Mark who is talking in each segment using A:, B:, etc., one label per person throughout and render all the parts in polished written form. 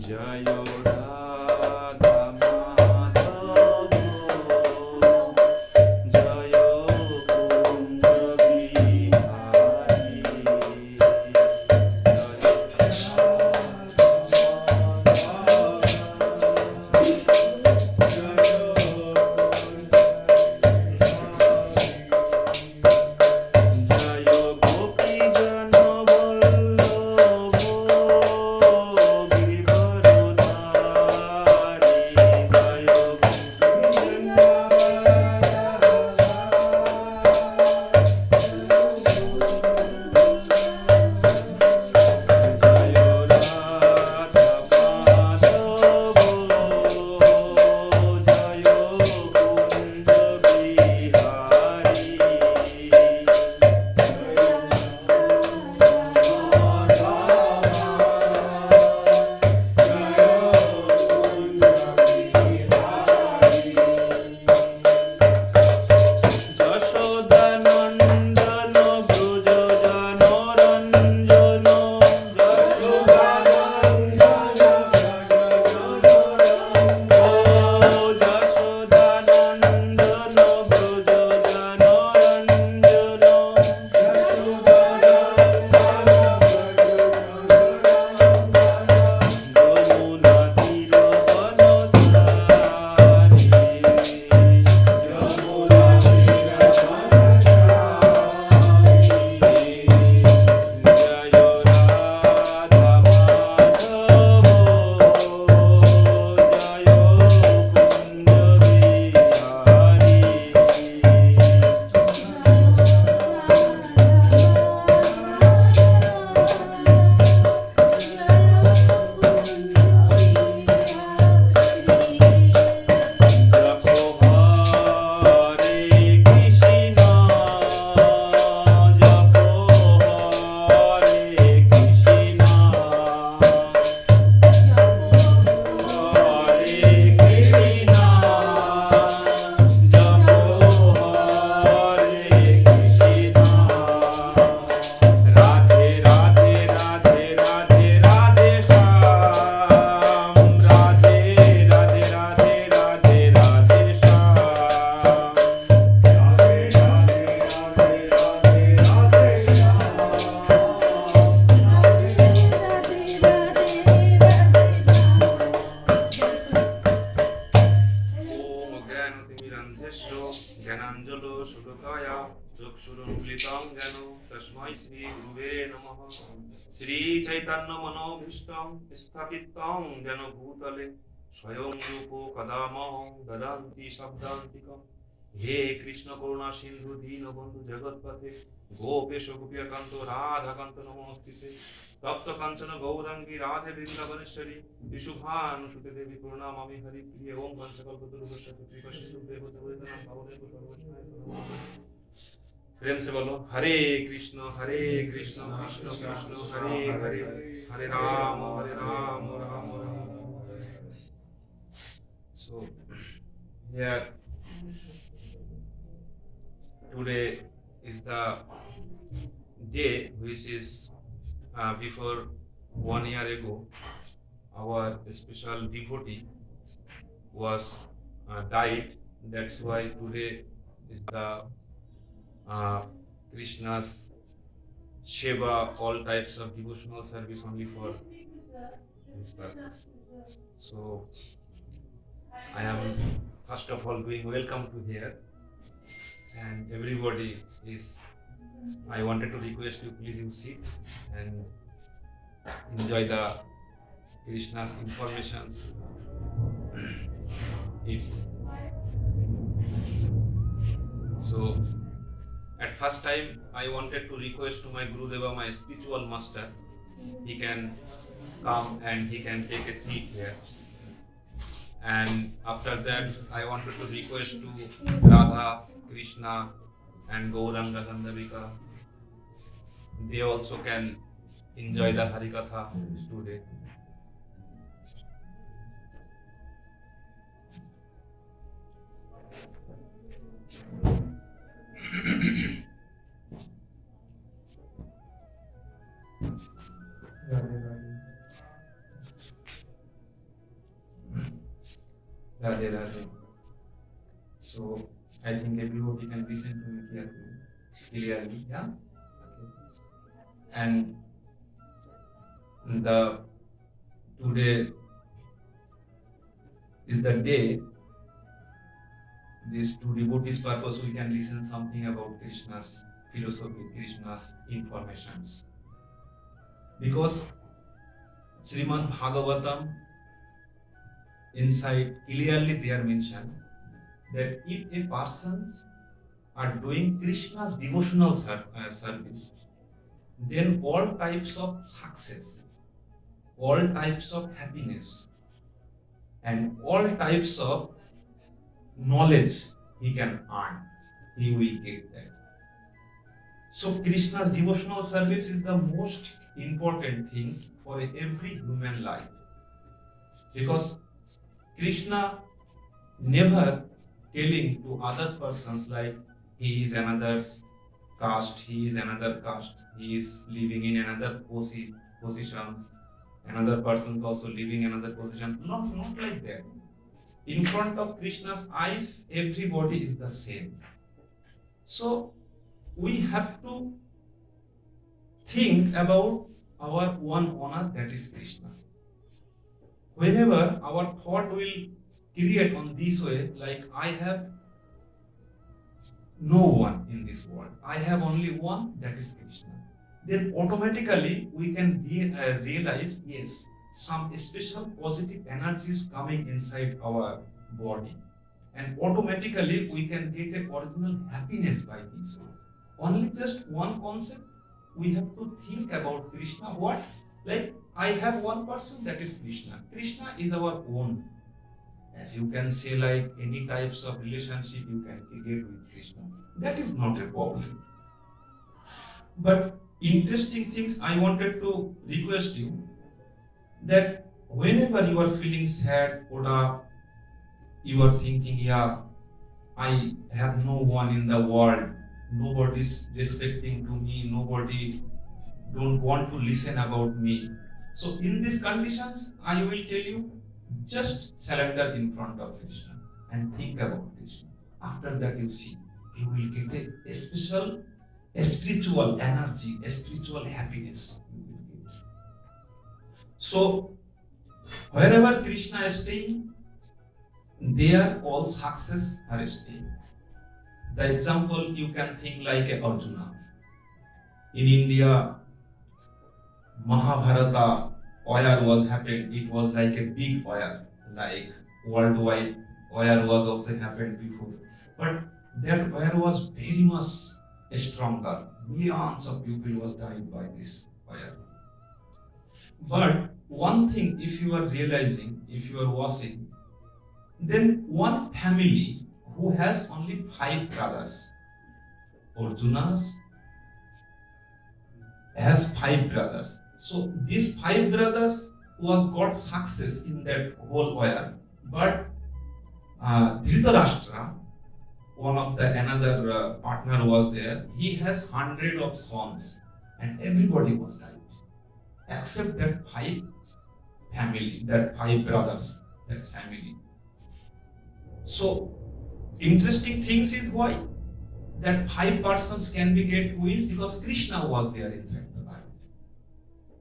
A: জয় রাধা মাধব জয় কুঞ্জ বিহারী জয় গোপী জন বল্লভ গিরিবরধারী জয় জয় রাধা মাধব জয় কুঞ্জ বিহারী যশোদানন্দন ব্রজ জনরঞ্জন যশোদানন্দন ব্রজ জনরঞ্জন যমুনা তীর বনচারী জয় রাধা মাধব জয় কুঞ্জ বিহারী জপো হরে কৃষ্ণ জপো হরে কৃষ্ণ হরে কৃষ্ণ জপো হরে কৃষ্ণ রাধে রাধে রাধে রাধে রাধে শ্যাম রাধে রাধে রাধে রাধে রাধে শ্যাম ওম জ্ঞানতিমিরন্ধস্য জ্ঞানাঞ্জলো সুখকায়া চক্ষুরুন্মিলিतं জ্ঞান তস্मै শ্রী গুরুবে নমঃ শ্রী চৈতন্য মনোভীষ্টং স্থাপিतं জ্ঞান ভূতলে স্বয়ং রূপ কদা মহং দদান্তি শব্দান্তিকম হে কৃষ্ণ করুণা সিন্ধু দীনবন্ধু জগৎপতে গোপেশ গোপীকান্ত রাধাকান্ত নমস্তুতে তপ্ত কাঞ্চন গৌরাঙ্গী রাধে বৃন্দাবনেশ্বরী বিশুভানুসুতে দেবী প্রণামামি হরিপ্রিয়ে ওম পঞ্চকল্পতরুভ্যশ্চ কৃপা সিন্ধু দেবতাবৈতনাং পাবনেভ্যো সর্ববৈষ্ণবেভ্যো নমো নমঃ। प्रेम से बोलो हरे कृष्ण कृष्ण कृष्ण हरे हरे हरे राम राम राम हरे। So here today is the day which is before 1 year ago our special devotee was died. That's why today is the Krishna's Sheva, all types of devotional service only for this purpose. So I am first of all doing welcome to here, and everybody is. I wanted to request you, please you sit and enjoy the Krishna's informations. It's so. At first time, I wanted to request to my Gurudeva, my spiritual master, he can come and he can take a seat here. And after that, I wanted to request to Radha, Krishna, and Gauranga Gandhavika. They also can enjoy the Harikatha today. Radhe Radhe. So I think everybody can listen to me clearly. Yeah. Okay. And the today is the day. This to devotees' purpose, we can listen something about Krishna's philosophy, Krishna's informations. Because Srimad Bhagavatam inside clearly they are mentioned that if a person are doing Krishna's devotional service, then all types of success, all types of happiness, and all types of knowledge he can earn, he will get that. So Krishna's devotional service is the most important thing for every human life, because Krishna never telling to other persons like he is another caste, he is another caste, he is living in another position, another person also living another position. Not like that. In front of Krishna's eyes, everybody is the same. So we have to think about our one honor, that is Krishna. Whenever our thought will create on this way, like I have no one in this world, I have only one, that is Krishna, then automatically we can realize, yes, some special positive energy is coming inside our body, and automatically we can get a original happiness by this. Only just one concept, we have to think about Krishna. What? Like I have one person, that is Krishna. Krishna is our own. As you can say, like any types of relationship you can create with Krishna. That is not a problem. But interesting things I wanted to request you, that whenever you are feeling sad or you are thinking, yeah, I have no one in the world, nobody is respecting to me, nobody don't want to listen about me. So in these conditions, I will tell you, just surrender in front of Krishna and think about Krishna. After that, you see, you will get a special, a spiritual energy, a spiritual happiness. You will get. So wherever Krishna is staying, there all success are staying. The example you can think like a Arjuna. In India, Mahabharata war was happened. It was like a big war, like worldwide war was also happened before. But that war was very much stronger. Millions of people was died by this war. But one thing, if you are realizing, if you are watching, then one family who has only 5 brothers, Arjuna's has 5 brothers. So these 5 brothers was got success in that whole war. But Dhritarashtra, one of the another partner was there. He has 100 of sons, and everybody was died, except that 5 family, that 5 brothers, that family. So interesting things is why that 5 persons can be get wins, because Krishna was there inside the life.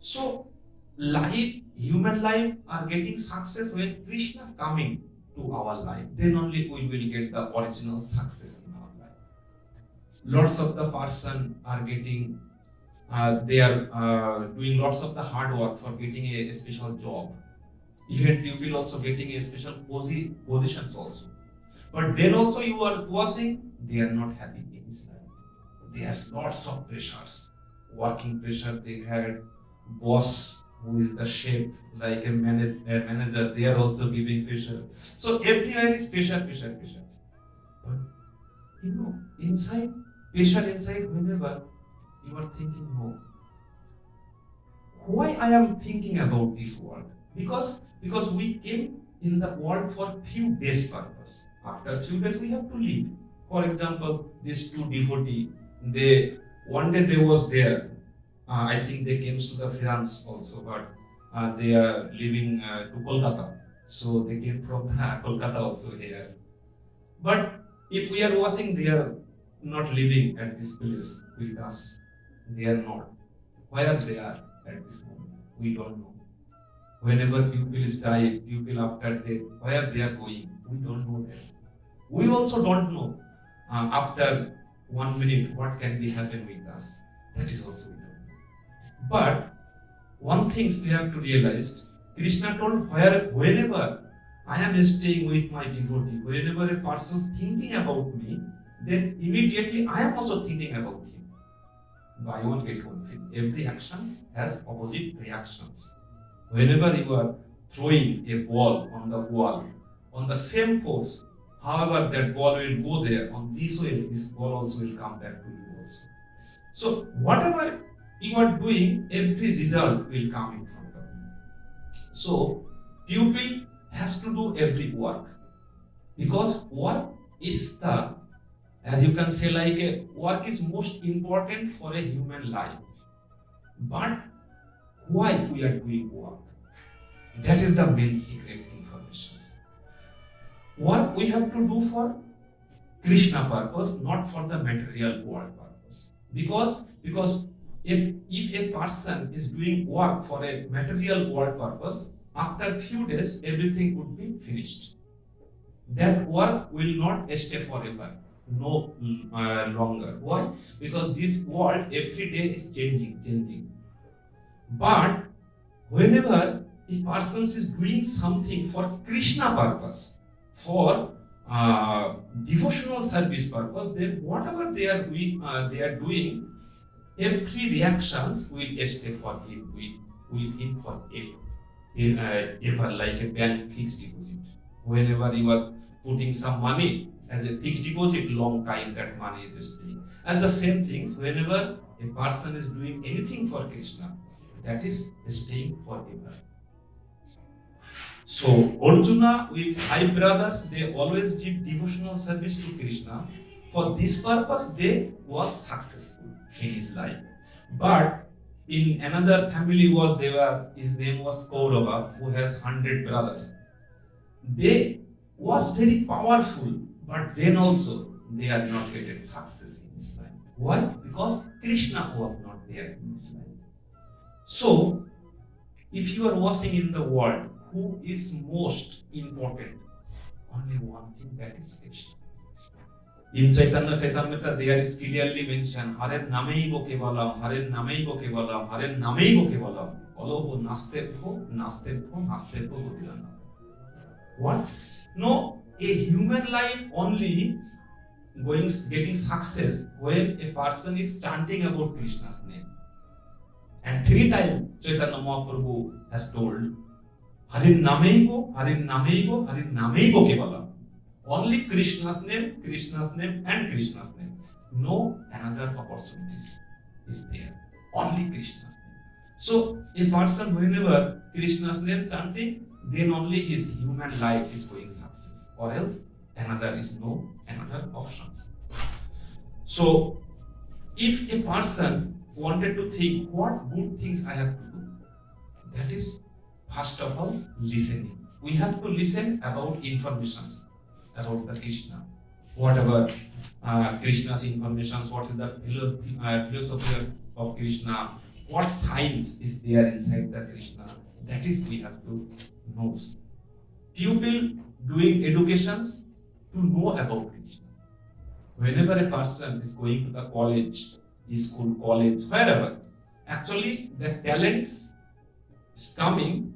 A: So life, human life are getting success when Krishna coming to our life. Then only we will get the original success in our life. Lots of the person are getting, they are doing lots of the hard work for getting a special job. Even people also getting a special positions also. But then also you are watching, they are not happy in this life. There's lots of pressures, working pressure. They had boss who is the chef, like a manager. They are also giving pressure. So everywhere is pressure. But you know, inside pressure, inside whenever you are thinking, no, why I am thinking about this world? Because we came in the world for few days purpose. After few days we have to leave. For example, these 2 devotees, one day they was there. I think they came to the France also, but they are living to Kolkata. So they came from Kolkata also here. But if we are watching, they are not living at this place with us. They are not. Where they are at this moment, we don't know. Whenever pupils die, pupil after death, where they are going, we don't know that. We also don't know after 1 minute what can be happen with us. That is also we don't know. But one thing we have to realize, Krishna told whenever I am staying with my devotee, whenever a person is thinking about me, then immediately I am also thinking about him. Buy one get one thing. Every action has opposite reactions. Whenever you are throwing a ball on the wall, on the same force, however that ball will go there, on this way, this ball also will come back to you also. So whatever you are doing, every result will come in front of you. So pupil has to do every work, because work is the, as you can say, like a work is most important for a human life. But why we are doing work? That is the main secret information. Work we have to do for Krishna purpose, not for the material world purpose. Because if a person is doing work for a material world purpose, after few days everything would be finished. That work will not stay forever, no longer. Why? Because this world every day is changing. But whenever a person is doing something for Krishna purpose, for devotional service purpose, then whatever they are doing, every reactions will stay for him, with him forever, ever, like a bank fixed deposit. Whenever you are putting some money as a fixed deposit, long time that money is staying. And the same thing, whenever a person is doing anything for Krishna, that is staying forever. So Arjuna with 5 brothers, they always did devotional service to Krishna. For this purpose, they was successful in his life. But in another family was there, his name was Kaurava, who has 100 brothers. They was very powerful, but then also they are not getting success in his life. Why? Because Krishna was not there in his life. So, if you are watching in the world, who is most important? Only one thing, that is Krishna. In Chaitanya Charitamrita, there is clearly mentioned, Haren Nameigo Kevalam, Haren Nameigo Kevalam, Haren Nameigo Kevalam. Oloho Nastepho Bodhidana. What? No, a human life only getting success when a person is chanting about Krishna's name. And 3 times Chaitanya Mahaprabhu has told, Harin Nameigo Kevalam. Only Krishna's name, and Krishna's name. No another opportunities is there. Only Krishna's name. So a person, whenever Krishna's name chanting, then only his human life is going success. Or else another options. So if a person wanted to think what good things I have to do, that is first of all listening. We have to listen about information about the Krishna. Whatever Krishna's information, what is the philosophy of Krishna, what science is there inside the Krishna, that is we have to know. Pupil doing educations to know about Krishna. Whenever a person is going to the school, college, wherever, actually the talents is coming,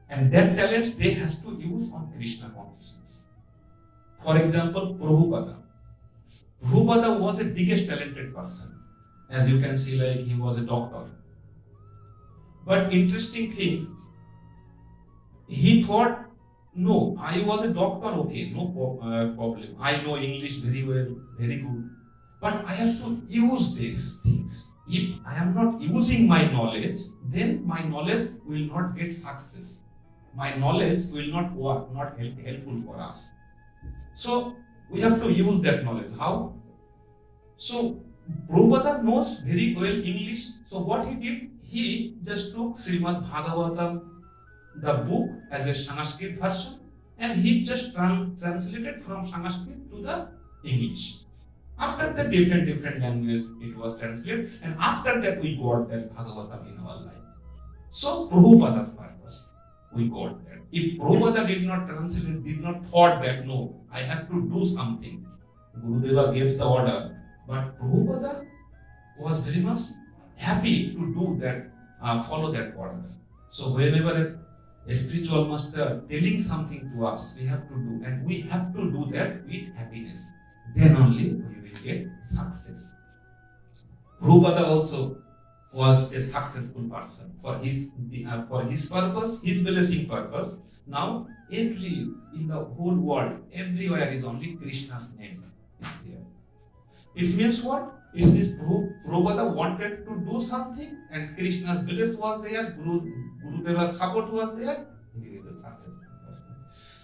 A: and that talents they has to use on Krishna consciousness. For example, Prabhupada. Prabhupada was a biggest talented person. As you can see, like he was a doctor. But interesting things, he thought, no, I was a doctor, okay, no problem. I know English very well, very good. But I have to use these things. If I am not using my knowledge, then my knowledge will not get success. My knowledge will not work, not helpful for us. So we have to use that knowledge. How? So Prabhupada knows very well English. So what he did, he just took Srimad Bhagavatam the book as a Sanskrit version, and he just translated from Sanskrit to the English. After the different languages it was translated, and after that we got that Bhagavatam in our life. So Prabhupada's purpose, we got that. If Prabhupada did not translate, did not thought that no, I have to do something, Gurudeva gave the order, but Prabhupada was very much happy to do that, follow that order. So whenever a spiritual master telling something to us, we have to do, and we have to do that with happiness. Then only we will get success. Prabhupada also was a successful person for his purpose, his blessing purpose. Now in the whole world, everywhere is only Krishna's name is there. It means what? It means Prabhupada wanted to do something, and Krishna's bliss was there, Gurudeva's support was there. He is a successful person.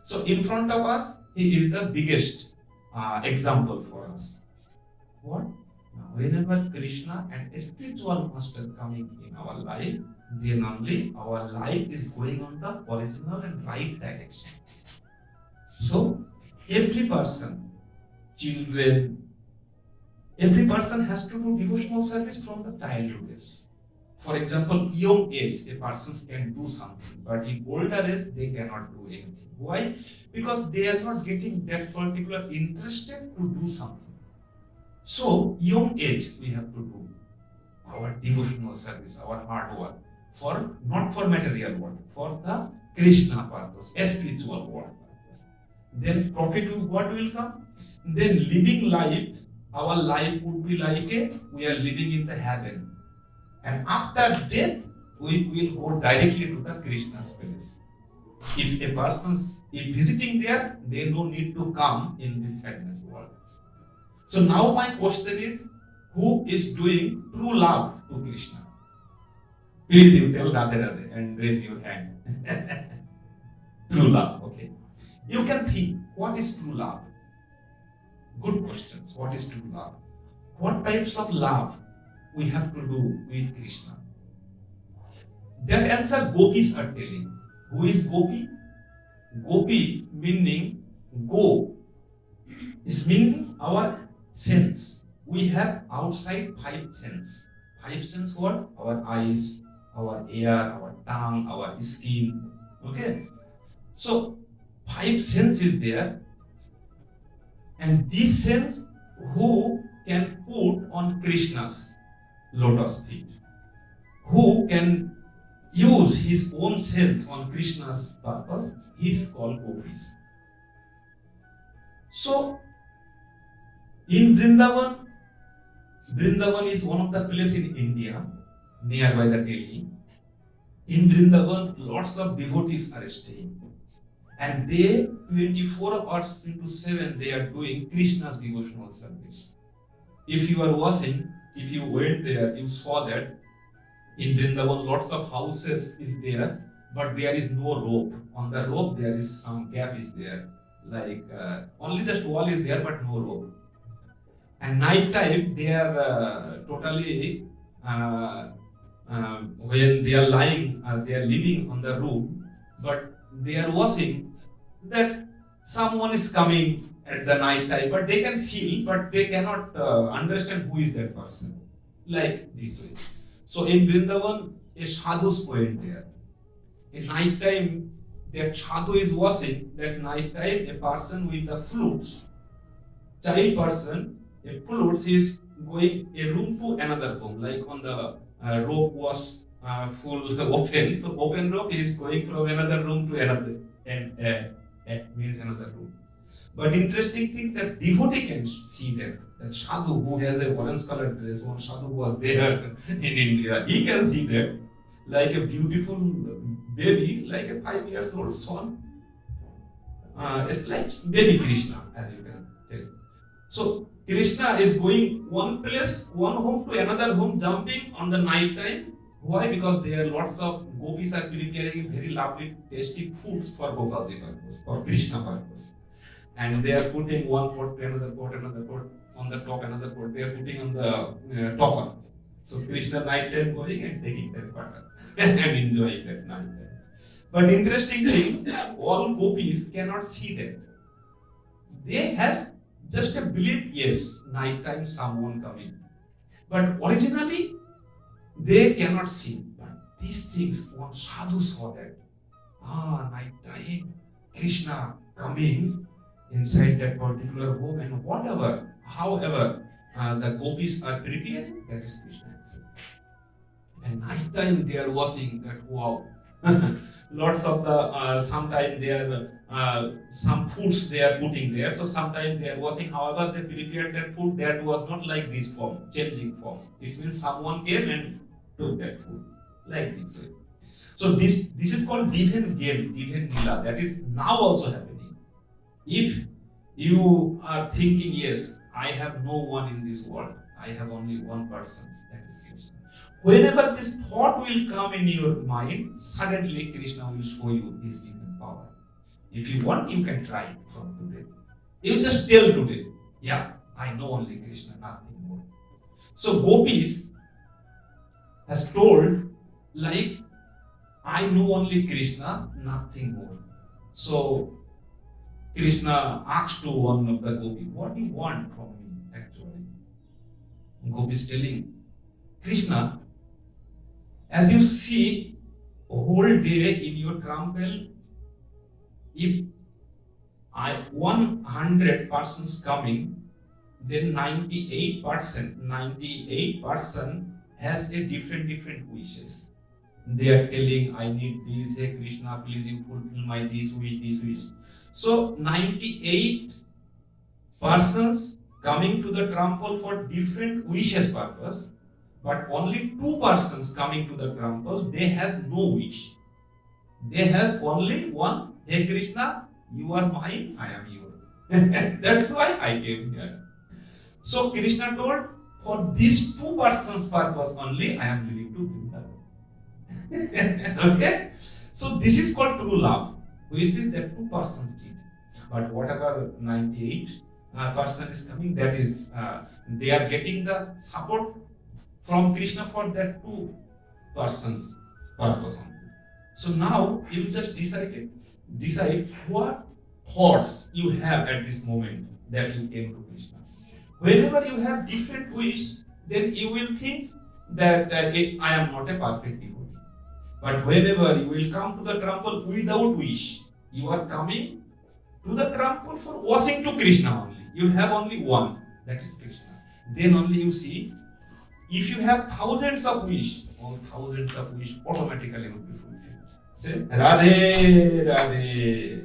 A: So in front of us, he is the biggest example for us. What? Now, whenever Krishna and a spiritual master coming in our life, then only our life is going on the original and right direction. So every person, children, every person has to do devotional service from the childhood age. For example, young age, a person can do something, but in older age, they cannot do anything. Why? Because they are not getting that particular interested to do something. So, young age, we have to do our devotional service, our hard work, for not for material work, for the Krishna purpose, a spiritual work purpose. Then profit what will come? Then living life, our life would be like we are living in the heaven. And after death, we will go directly to the Krishna's place. If a person is visiting there, they don't need to come in this sadness world. So now my question is, who is doing true love to Krishna? Please you tell Radhe Radhe and raise your hand. True love, okay. You can think, what is true love? Good questions. What is true love? What types of love we have to do with Krishna? That answer gopis are telling. Who is gopi? Gopi meaning go is meaning our sense. We have outside 5 senses. 5 senses what? Our eyes, our ear, our tongue, our skin. Okay? So 5 senses there. And this sense, who can put on Krishna's lotus feet? Who can use his own sense on Krishna's purpose? He is called gopis. So, in Vrindavan, Vrindavan is one of the places in India, nearby the Delhi. In Vrindavan, lots of devotees are staying. And they, 24 hours into 7, they are doing Krishna's devotional service. If you are watching, if you went there, you saw that in Vrindavan, lots of houses is there, but there is no rope. On the rope, there is some gap is there. Like, only just wall is there, but no rope. And night time, they are totally, when they are lying, they are living on the room, but they are watching that someone is coming at the night time, but they can feel, but they cannot understand who is that person. Like this way. So in Vrindavan, a sadhu is going there. In night time, that sadhu is watching that night time a person with the flutes, child person, a flute is going a room to another room, like on the rope was full open, so open rope is going from another room to another, and means another room. But interesting things that devotee can see that sadhu who has a orange colored dress, one sadhu was there in India, he can see that like a beautiful baby, like a 5 years old son. It's like baby Krishna, as you can tell. So Krishna is going one place, one home to another home, jumping on the night time. Why? Because there are lots of gopis are preparing very lovely, tasty foods for Gopalji purpose, for Krishna purpose. And they are putting one pot to another pot, on the top another pot. They are putting on the topper. So Krishna night time going and taking that butter and enjoying that night time. But interesting things, all gopis cannot see that. They have just a belief, yes, night time someone coming. But originally, they cannot see. But these things, one sadhu saw that. Night time, Krishna coming inside that particular home, and whatever, however, the gopis are preparing, that is Krishna. And night time they are washing that, wow. Lots of the sometimes they are some foods they are putting there. So sometimes they are washing. However, they prepared that food that was not like this form, changing form. It means someone came and took that food like this way. So this is called Diven Gel, Diven Lila. That is now also happening. If you are thinking, yes, I have no one in this world, I have only one person, that is Krishna. Whenever this thought will come in your mind, suddenly Krishna will show you his divine power. If you want, you can try it from today. You just tell today, yeah, I know only Krishna, nothing more. So Gopis has told, like, I know only Krishna, nothing more. So Krishna asked to one of the gopis, what do you want from me actually? Gopi is telling, Krishna, as you see, a whole day in your temple, if 100 persons coming, then 98% has a different wishes. They are telling, I need this, hey Krishna, please you fulfill my this wish. So 98 persons coming to the temple for different wishes purpose, but only 2 persons coming to the temple, they has no wish. They has only one, hey Krishna, you are mine, I am yours. That's why I came here. So Krishna told, for these 2 persons purpose only, I am willing to do that. Okay? So this is called true love, which is that 2 persons did. But whatever 98 person is coming, that is, they are getting the support from Krishna for that 2 persons purpose only. So now you just decide what thoughts you have at this moment that you came to Krishna. Whenever you have different wish, then you will think that I am not a perfect devotee. But whenever you will come to the temple without wish, you are coming to the temple for washing to Krishna only. You have only one, that is Krishna. Then only you see, if you have thousands of wish, all thousands of wish automatically will be fulfilled. Say, Radhe, Radhe.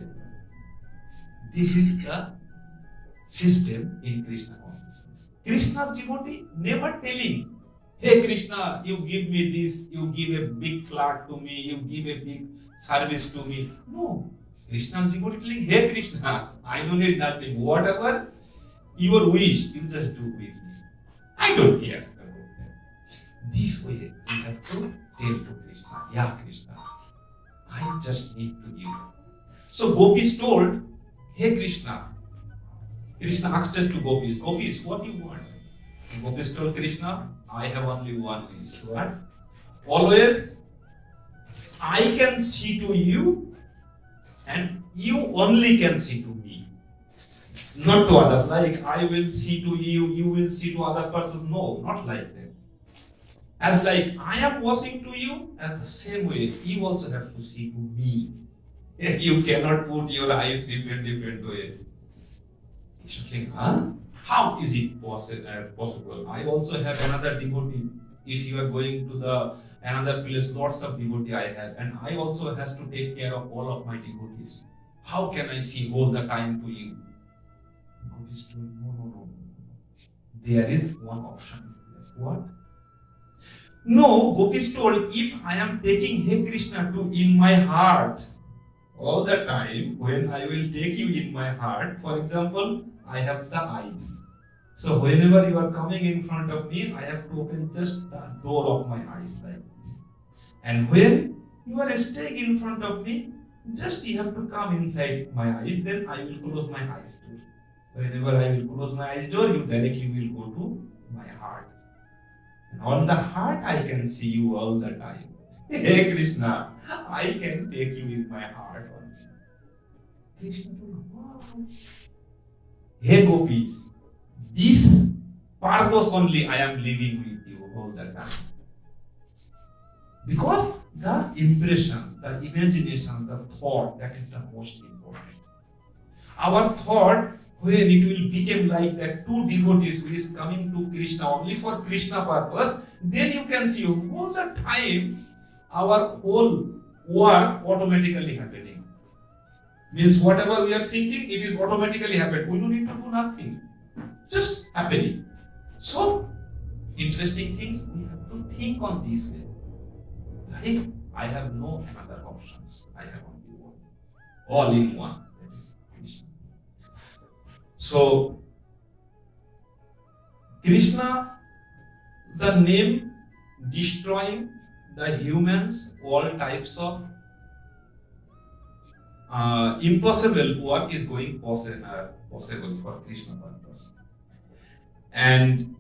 A: This is the system in Krishna consciousness. Krishna's devotee never telling, hey Krishna, you give me this, you give a big flat to me, you give a big service to me. No. Krishna's devotee telling, hey Krishna, I don't need nothing. Whatever your wish, you just do with me. I don't care about that. This way we have to tell to Krishna, yeah Krishna, I just need to give. So Gopis told, hey Krishna. Krishna asked to Gopis, what do you want? Gopis told Krishna, I have only one wish. What? Always, I can see to you and you only can see to me. Not to others. Like, I will see to you, you will see to other person. No, not like that. As like, I am washing to you, as the same way, you also have to see to me. You cannot put your eyes different way. Krishna think, how is it possible? I also have another devotee. If you are going to the another place, lots of devotee I have, and I also has to take care of all of my devotees. How can I see all the time to you? God is told, no. There is one option. What? No, Gopis told, if I am taking Hey Krishna to in my heart, all the time, when I will take you in my heart, for example, I have the eyes. So whenever you are coming in front of me, I have to open just the door of my eyes like this. And when you are staying in front of me, just you have to come inside my eyes, then I will close my eyes door. Whenever I will close my eyes door, you directly will go to my heart. And on the heart, I can see you all the time.
B: Hey Krishna, I can take you in my heart only. Krishna told, wow. Hey gopis, this purpose only I am living with you all the time. Because the impression, the imagination, the thought, that is the most important. Our thought, when it will become like that two devotees who is coming to Krishna only for Krishna purpose, then you can see all the time our whole work automatically happening. Means whatever we are thinking, it is automatically happening. We don't need to do nothing. Just happening. So, interesting things, we have to think on this way. Like, I have no other options. I have only one. All in one. That is Krishna. So, Krishna, the name destroying the humans, all types of impossible work is going possible for Krishna purpose. And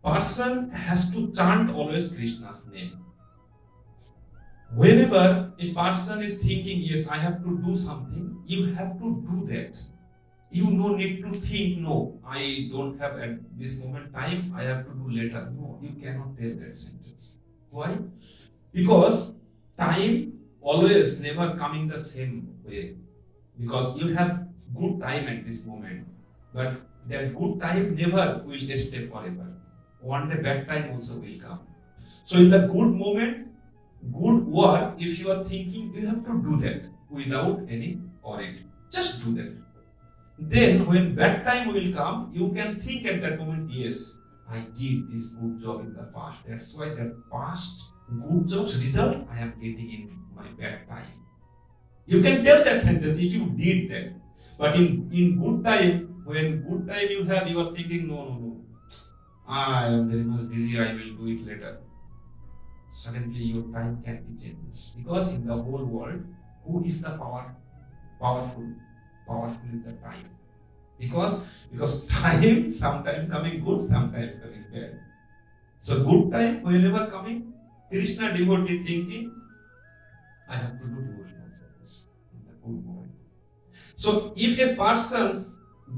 B: person has to chant always Krishna's name. Whenever a person is thinking, yes, I have to do something, you have to do that. You no need to think, no, I don't have at this moment time, I have to do later. No, you cannot tell that sentence. Why? Because time always never coming the same way. Because you have good time at this moment, but that good time never will stay forever. One day bad time also will come. So in the good moment, good work, if you are thinking, you have to do that without any worry. Just do that. Then when bad time will come, you can think at that moment, yes, I did this good job in the past. That's why that past good job's result I am getting in my bad time. You can tell that sentence if you did that. But in good time, when good time you are thinking, no, I am very much busy, I will do it later. Suddenly your time can be changed. Because in the whole world, who is the powerful? Powerful is the time. Because time sometimes coming good, sometimes coming bad. So good time whenever coming, Krishna devotee thinking, I have to do devotional service in the good moment. So if a person's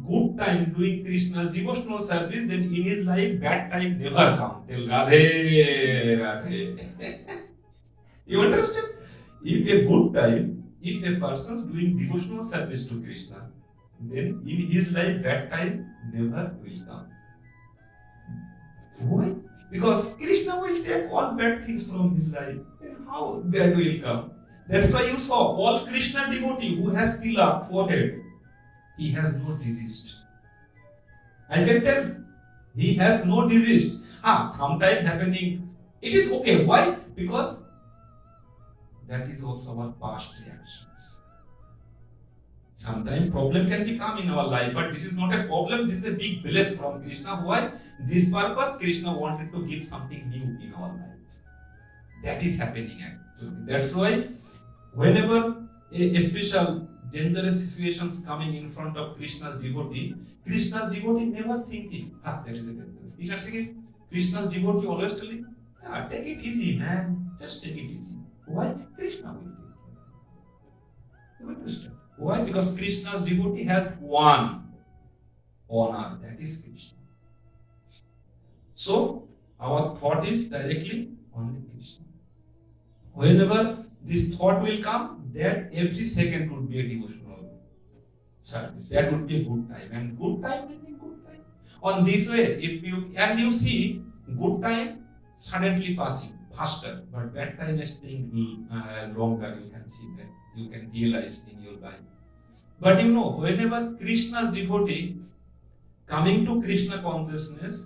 B: good time doing Krishna's devotional service, then in his life bad time never come. Tell Radhe, Radhe. You understand? If a good time, if a person's doing devotional service to Krishna, then in his life bad time never will come. Why? Because Krishna will take all bad things from his life. Then how bad will come? That's why you saw all Krishna devotee who has tilak, forehead, he has no disease. I can tell he has no disease. Sometime happening, it is okay. Why? Because that is also our past reactions. Sometimes problem can become in our life, but this is not a problem. This is a big bless from Krishna. Why? This purpose Krishna wanted to give something new in our life. That is happening actually. That's why whenever a special dangerous situations coming in front of Krishna's devotee never thinking, that is a dangerous. Krishna's devotee always telling, take it easy, man. Just take it easy. Why? Krishna will take it. You understand? Why? Because Krishna's devotee has one honor, that is Krishna. So, our thought is directly only Krishna. Whenever this thought will come, that every second would be a devotional service. That would be a good time. And good time will be good time. On this way, if you see good time suddenly passing faster, but bad time is staying longer, you can see that. You can realize in your life. But whenever Krishna's devotee coming to Krishna consciousness,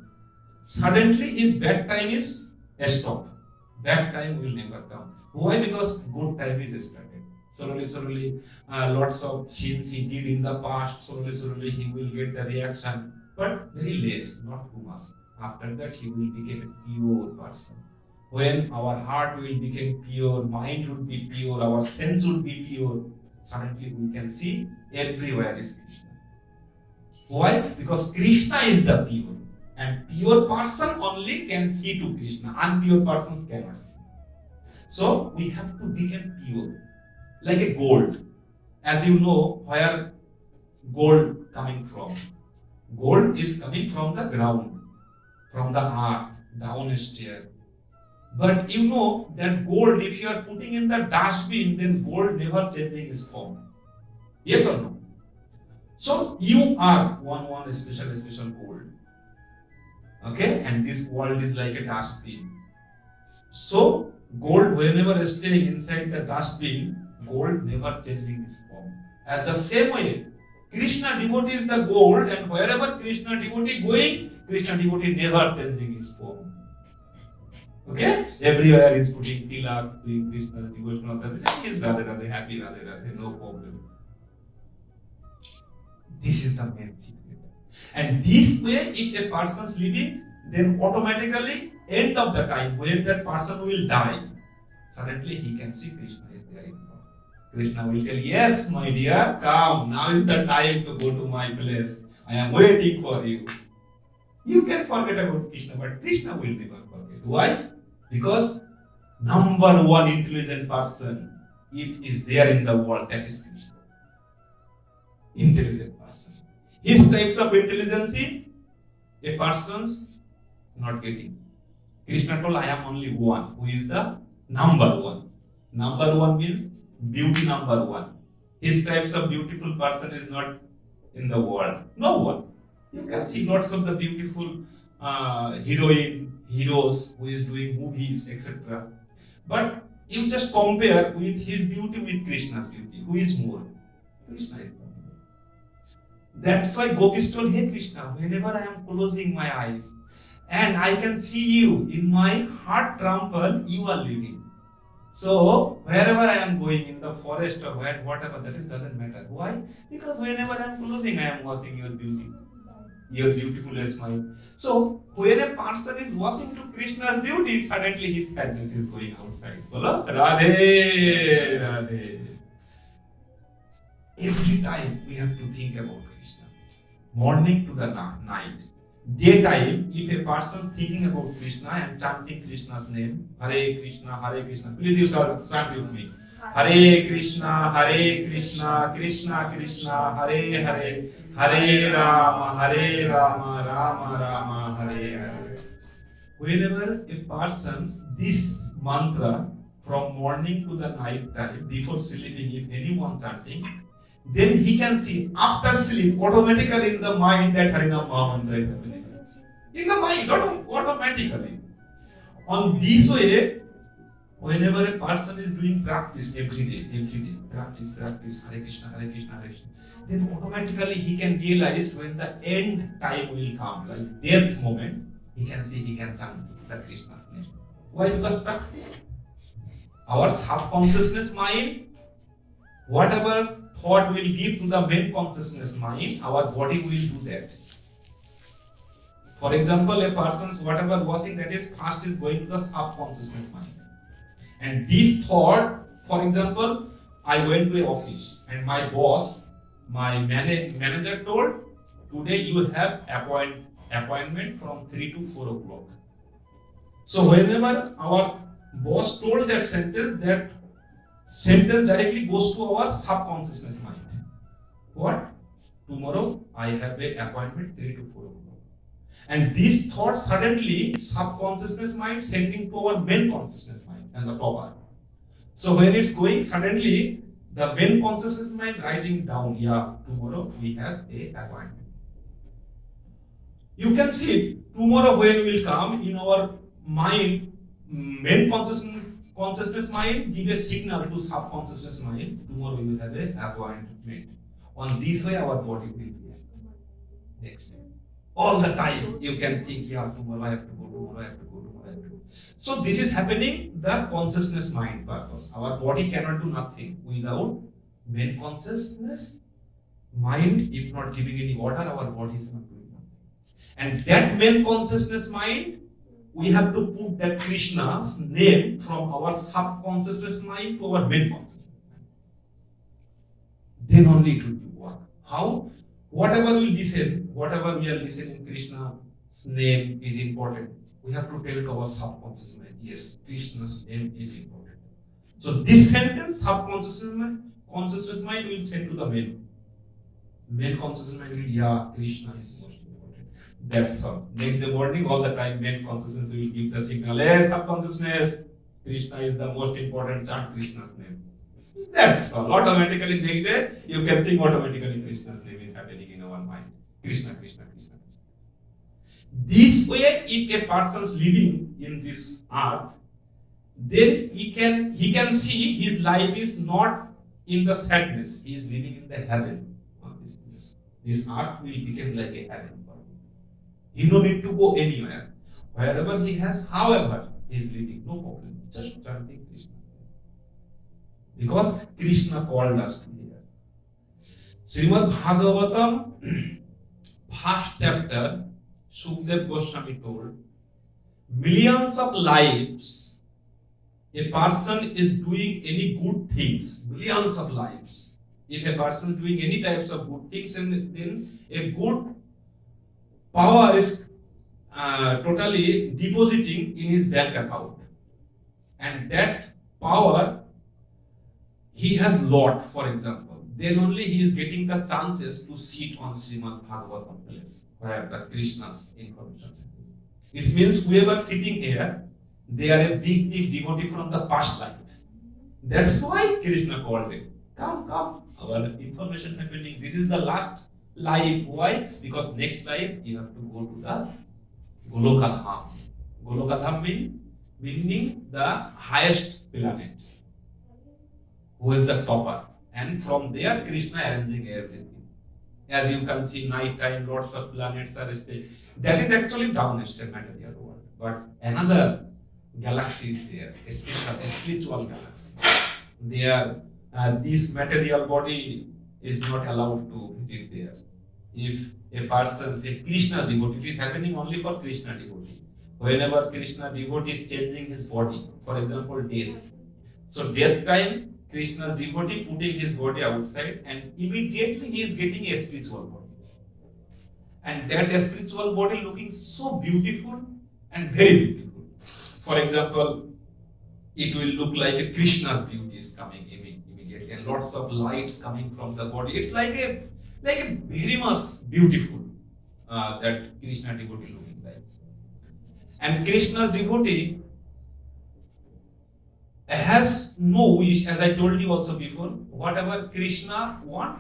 B: suddenly his bad time is stopped. Bad time will never come. Why? Because good time is started. Slowly, lots of sins he did in the past, slowly he will get the reaction, but very less, not too much. After that, he will become a pure person. When our heart will become pure, mind would be pure, our sense would be pure, suddenly we can see everywhere is Krishna. Why? Because Krishna is the pure. And pure person only can see to Krishna. Unpure persons cannot see. So we have to become pure, like a gold. As you know, where gold coming from? Gold is coming from the ground, from the earth, downstairs. But you know that gold, if you are putting in the dustbin, then gold never changing its form. Yes or no? So you are one special gold. Okay, and this world is like a dustbin. So gold, whenever staying inside the dustbin, gold never changing its form. As the same way, Krishna devotee is the gold, and wherever Krishna devotee going, Krishna devotee never changing his form. Okay? Everywhere is putting tilak, doing Krishna devotional service. He is Radhe Radhe, happy Radhe Radhe, no problem. This is the main secret. And this way, if a person is living, then automatically, end of the time, when that person will die, suddenly he can see Krishna is there in front. Krishna will tell, yes, my dear, come, now is the time to go to my place. I am waiting for you. You can forget about Krishna, but Krishna will never forget. Why? Because number one intelligent person, if is there in the world, that is Krishna. Intelligent person. His types of intelligence, a person's not getting. Krishna told, I am only one, who is the number one. Number one means beauty number one. His types of beautiful person is not in the world. No one. You can see lots of the beautiful heroes who is doing movies, etc. But you just compare with his beauty with Krishna's beauty. Who is more? Krishna is more. That's why Gopis told, hey Krishna, whenever I am closing my eyes and I can see you in my heart temple, you are living. So wherever I am going, in the forest or whatever, that is doesn't matter. Why? Because whenever I am closing, I am watching your beauty, your beautiful smile. So when a person is watching to Krishna's beauty, suddenly his sadness is going outside. Bolo, Radhe, Radhe. Every time we have to think about Krishna. Morning to the night. Daytime, if a person is thinking about Krishna and chanting Krishna's name, Hare Krishna, please you chant with me. Hare Krishna, Krishna Krishna, Hare Hare, Hare Rama, Rama Rama, Hare Hare. Whenever a person's this mantra from morning to the night time, before sleeping, if anyone chanting, then he can see after sleep automatically in the mind that Harinam Maha Mantra is happening. In the mind, not automatically. On this way, whenever a person is doing practice every day, practice, Hare Krishna, then automatically he can realize when the end time will come, like death moment, he can see, he can chant the Krishna's name. Why? Because practice. Our subconsciousness mind, whatever thought will give to the main consciousness mind, our body will do that. For example, a person's whatever watching, that is first is going to the subconsciousness mind. And this thought, for example, I went to an office and my boss, my manager told, today you have appointment from 3 to 4 o'clock. So whenever our boss told that sentence directly goes to our subconsciousness mind. What? Tomorrow I have an appointment 3 to 4 o'clock. And this thought suddenly subconsciousness mind sending to our main consciousness mind and the power. So when it's going, suddenly the main consciousness mind writing down, yeah, tomorrow we have a appointment. You can see tomorrow when will come in our mind, main consciousness mind give a signal to subconsciousness mind, tomorrow we will have a appointment. On this way our body will react. Next day. All the time you can think, yeah, tomorrow I have to go. So this is happening the consciousness mind purpose. Our body cannot do nothing without main consciousness mind. If not giving any order, our body is not doing nothing. And that main consciousness mind, we have to put that Krishna's name from our subconsciousness mind to our main consciousness mind. Then only it will work. How? Whatever we are listening Krishna name is important. We have to tell to our subconscious mind, yes, Krishna's name is important. So this sentence, consciousness mind will send to the main consciousness mind will, yeah, Krishna is most important. That's all. Next day morning, all the time, main consciousness will give the signal, hey, subconsciousness, Krishna is the most important, chant Krishna's name. That's all. Automatically next day, you can think automatically Krishna's name is happening in our mind. Krishna, Krishna, Krishna. This way, if a person is living in this earth, then he can see his life is not in the sadness. He is living in the heaven. This earth will become like a heaven for him. He no need to go anywhere. Wherever he has, however he is living, no problem. Just chanting Krishna. Because Krishna called us to here. Srimad Bhagavatam, first chapter, Shukdev Goswami told, millions of lives, a person is doing any good things, millions of lives. If a person is doing any types of good things, then a good power is totally depositing in his bank account. And that power he has lot, for example, then only he is getting the chances to sit on Srimad Bhagavatam place, where the Krishna's information is. It means whoever sitting here, they are a big devotee from the past life. That's why Krishna called it. Come, our information happening. This is the last life. Why? Because next life you have to go to the Goloka Dham. Goloka Dham meaning the highest planet. Who is the topper? And from there, Krishna arranging everything. As you can see, night time, lots of planets are staying. That is actually downstairs material world. But another galaxy is there, a spiritual galaxy. There, this material body is not allowed to visit there. If a person say Krishna devotee, it is happening only for Krishna devotee. Whenever Krishna devotee is changing his body, for example, death. So death time, Krishna devotee putting his body outside, and immediately he is getting a spiritual body. And that spiritual body looking so beautiful and very beautiful. For example, it will look like a Krishna's beauty is coming immediately, and lots of lights coming from the body. It's like a very much beautiful that Krishna devotee looking like. And Krishna's devotee has no wish, as I told you also before. Whatever Krishna want,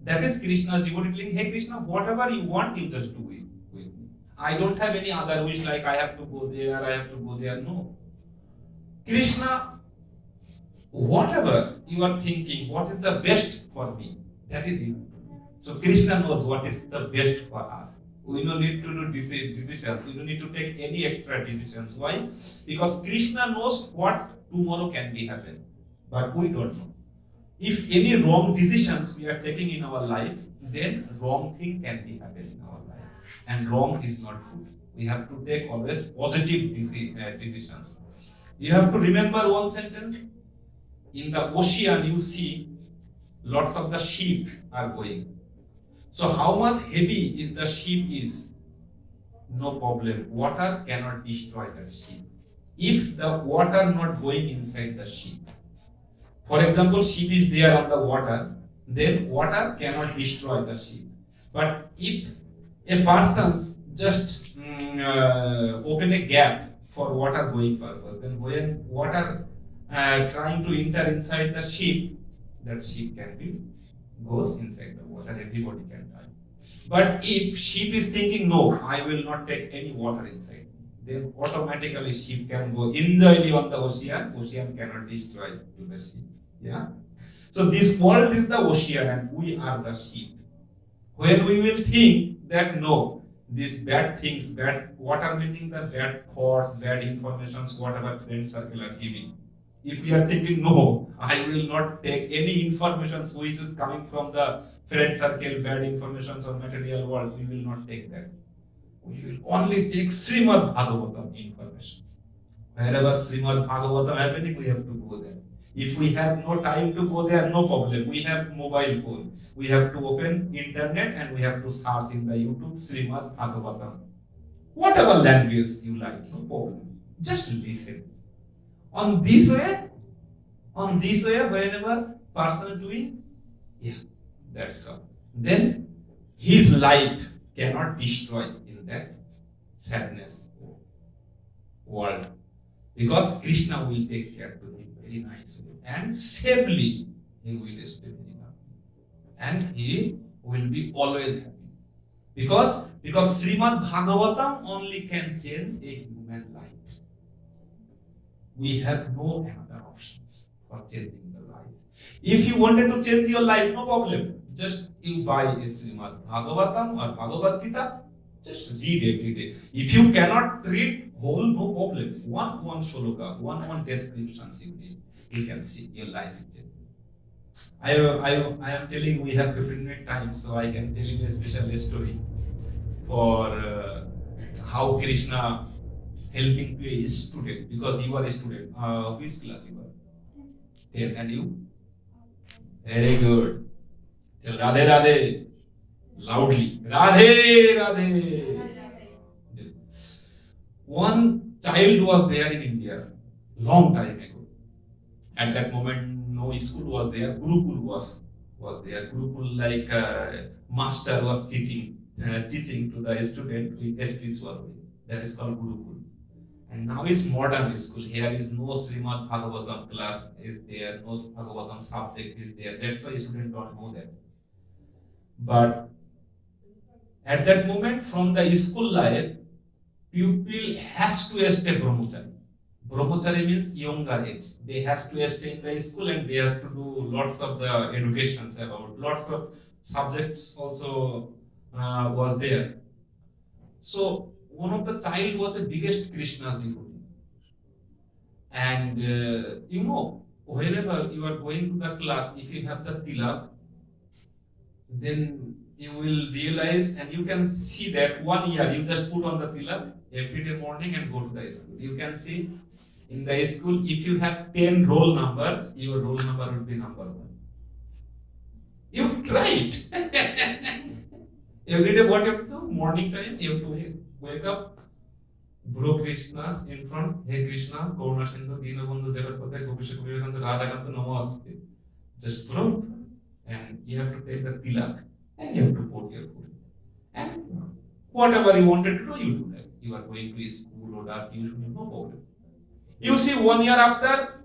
B: that is Krishna's devotee telling, hey Krishna, whatever you want, you just do it with me. I don't have any other wish like I have to go there, I have to go there. No. Krishna, whatever you are thinking, what is the best for me, that is you. So Krishna knows what is the best for us. We don't need to do decisions. We don't need to take any extra decisions. Why? Because Krishna knows what tomorrow can be happen, but we don't know. If any wrong decisions we are taking in our life, then wrong thing can be happening in our life, and wrong is not good. We have to take always positive decisions. You have to remember one sentence. In the ocean, you see lots of the ship are going. So how much heavy is the ship is? No problem. Water cannot destroy that ship. If the water not going inside the ship. For example, ship is there on the water, then water cannot destroy the ship. But if a person just open a gap for water going purpose, then when water trying to enter inside the ship, that ship can be goes inside the water, everybody can die. But if ship is thinking, no, I will not take any water inside, then automatically ship can go enjoyly on the ocean. Ocean cannot destroy the ship. Yeah. So this world is the ocean and we are the ship. When we will think that no, these bad things, bad water meaning the bad thoughts, bad informations, whatever friend circle are giving. If we are thinking no, I will not take any information which is coming from the friend circle, bad information or material world, we will not take that. We will only take Srimad Bhagavatam information. Wherever Srimad Bhagavatam happening, we have to go there. If we have no time to go there, no problem. We have mobile phone. We have to open internet and we have to search in the YouTube Srimad Bhagavatam. whatever language you like, no problem. Just listen. On this way, whenever person is doing, yeah, that's all. Then his life cannot destroy in that sadness world, because Krishna will take care to him very nicely and safely. He will stay very happy and he will be always happy. Because Srimad Bhagavatam only can change a human life. We have no other options for changing the life. If you wanted to change your life, no problem. Just you buy a Srimad Bhagavatam or Bhagavad Gita, just read every day. If you cannot read whole, no problem. One shloka, one descriptions you read, you can see your life is changing. I am telling, we have 15-minute time, so I can tell you a special story for how Krishna helping to a student, because you are a student. Which class you are? 10, and you? Very good. Tell Radhe Radhe loudly. Radhe Radhe. One child was there in India long time ago. At that moment, no school was there. Gurukul was there. Gurukul, like master was teaching to the student with a spiritual way. That is called Gurukul. And now is modern school. Here is no Srimad Bhagavatam class is there, no Bhagavatam subject is there. That's why students don't know that. But at that moment, from the school life, pupil has to stay brahmachari. Brahmachari means younger age. They has to stay in the school and they has to do lots of the educations about lots of subjects also was there. So one of the child was the biggest Krishna's devotee. And whenever you are going to the class, if you have the tilak, then you will realize and you can see that 1 year you just put on the tilak every day morning and go to the school. You can see in the school, if you have 10 roll number, your roll number will be number 1. You try it. Every day what you have to do? Morning time, you have to wake up, bro Krishna's in front, Hey Krishna, Karuna Sindhu, Dinabandhu, Jagatpate, Gopisha Vivekananda, Radhakanta, Namaste. Just throw, and you have to take the tilak and you have to put your food. And whatever you wanted to do, you do that. You are going to school or that, you should have no problem. You see, 1 year after,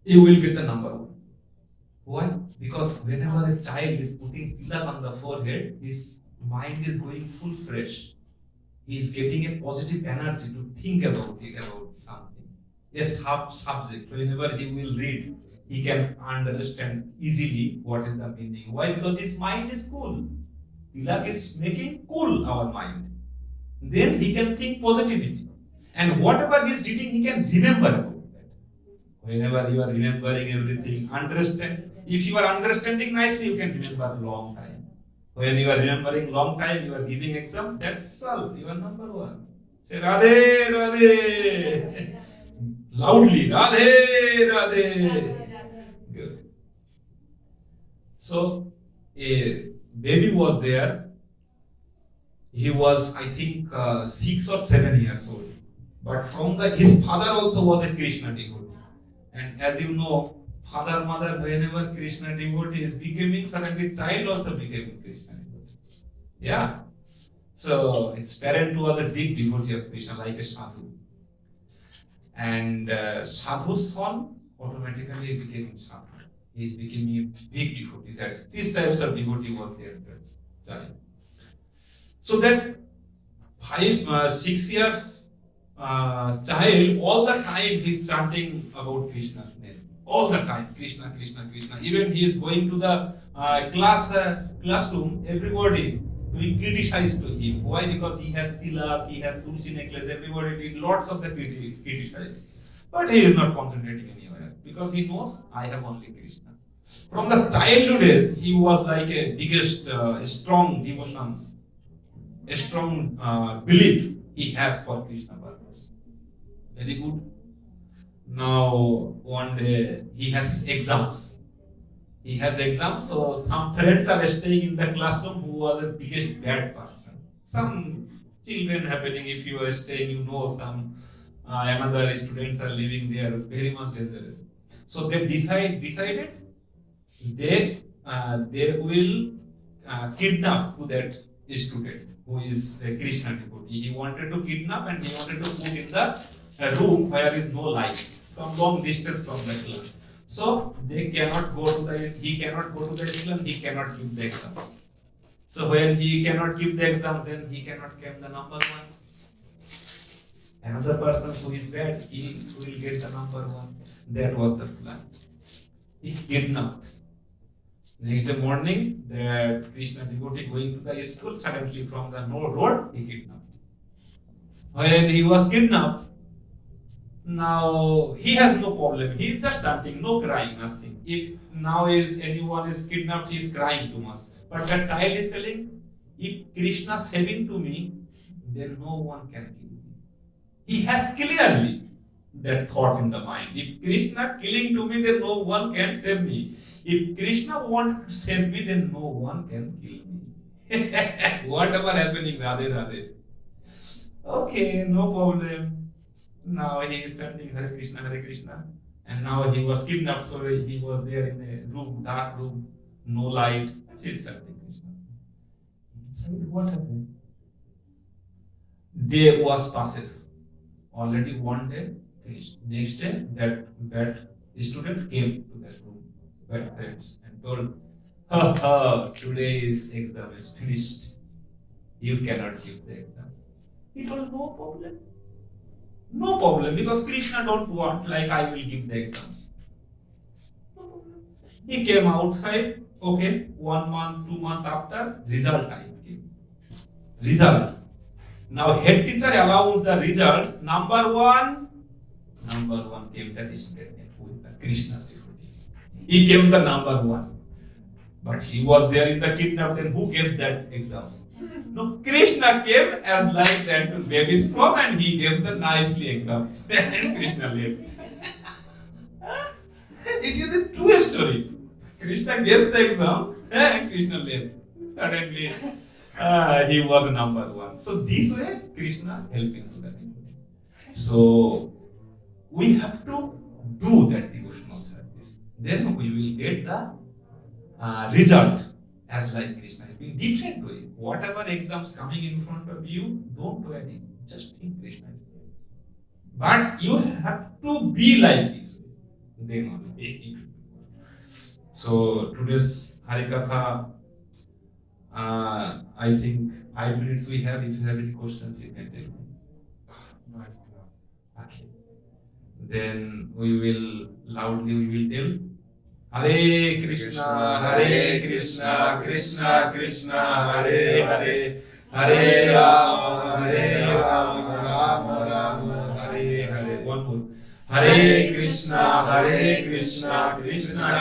B: you will get the number 1. Why? Because whenever a child is putting tilak on the forehead, his mind is going full fresh. He is getting a positive energy to think about something. A subject, whenever he will read, he can understand easily what is the meaning. Why? Because his mind is cool. Tilak is making cool our mind. Then he can think positivity. And whatever he is reading, he can remember about that. Whenever you are remembering everything, understand. If you are understanding nicely, you can remember long time. When you are remembering long time, you are giving exam, that's all. You are number 1. Say Radhe Radhe. Loudly, Radhe Radhe. Good. So a baby was there. He was, I think, 6 or 7 years old. But from his father also was a Krishna devotee. And as you know, father, mother, whenever Krishna devotee is becoming, suddenly child also became Krishna devotee. Yeah. So his parent was a big devotee of Krishna, like a sadhu. And sadhu's son automatically became sadhu. He is becoming a big devotee. That's these types of devotee was there. Child. So that 6 years child, all the time he is chanting about Krishna's name. All the time, Krishna, Krishna, Krishna. Even he is going to the classroom, everybody doing criticize to him. Why? Because he has tilak, he has tulsi necklace, everybody did lots of the criticize. But he is not concentrating anywhere because he knows I have only Krishna. From the childhood days, he was like a biggest strong devotions, a strong belief he has for Krishna purpose. Very good. Now one day he has exams. So some friends are staying in the classroom who was the biggest bad person. some children happening. If you are staying, you know some another students are living there, very much dangerous. So they decided they will kidnap to that student who is a Krishna devotee. He wanted to kidnap and he wanted to put in the room where is no light from long distance from the class. So they cannot go to the he cannot go to the Islam, he cannot give the exams. So when he cannot give the exam, then he cannot get the number one. Another person who is bad, he will get the number one. That was the plan. He kidnapped. Next morning, the Krishna devotee going to the school, suddenly from the road, he kidnapped. When he was kidnapped, now he has no problem. He is just starting, no crying, nothing. If now is anyone is kidnapped, he is crying too much. But that child is telling, if Krishna saving to me, then no one can kill me. He has clearly that thought in the mind. If Krishna killing to me, then no one can save me. If Krishna wants to save me, then no one can kill me. Whatever happening, Radhe Radhe. Okay, no problem. Now he is chanting Hare Krishna, and now he was kidnapped, so he was there in a room, dark room, no lights, and he is chanting Krishna. Inside, what happened? Day was passes. Already one day finished. Next day, that student came to that room, bad friends, and told, today's exam is finished. You cannot give the exam. He told, no problem. No problem, because Krishna don't want like I will give the exams. No problem. He came outside, okay, 1 month, 2 months after, result time came. Result. Now head teacher allowed the result. Number one came satisfied with the Krishna's devotee. He came the number one. But he was there in the kidnap, then who gave that exams? No, Krishna came as like that baby's from and he gave the nicely exams. And Krishna left. It is a true story. Krishna gave the exam and Krishna left. Suddenly, he was number one. So this way, Krishna helping to the devotee. So we have to do that devotional service. Then we will get the result as like Krishna. In different way. Whatever exams coming in front of you, don't worry. Just think Krishna is there. But you have to be like this way. Then only. So today's Harikatha, I think 5 minutes we have. If you have any questions, you can tell me. Okay. Then we will loudly tell. Hare Krishna, Krishna Krishna, Hare Hare, Hare Rama, Rama Rama, Hare Hare. One more. Hare Krishna, Krishna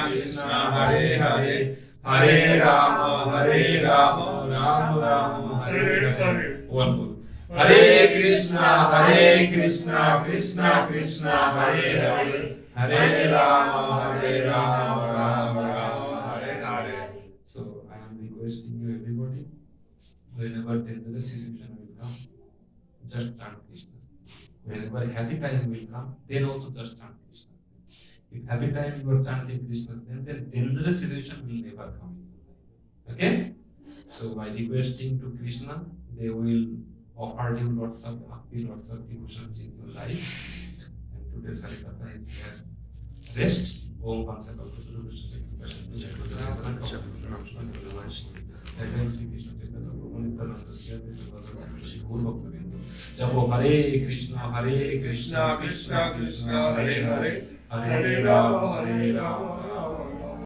B: Krishna, Hare Hare, Hare Rama, Rama Rama, Hare Hare. One more. Hare Krishna, Krishna Krishna, Hare Hare, Hare Rama, Rama Rama, Hare Hare. So I am requesting you everybody, whenever dangerous situation will come, just chant Krishna. Whenever happy time will come, then also just chant Krishna. If happy time you are chanting Krishna, then dangerous situation will never come. Okay? So by requesting to Krishna, they will offer you lots of bhakti, lots of devotions in your life. And today's Harikatha is their rest. Om Pansakal Putru Vishnu Jabo Hare Krishna, Krishna Krishna, Hare Hare, Hare Rama, Rama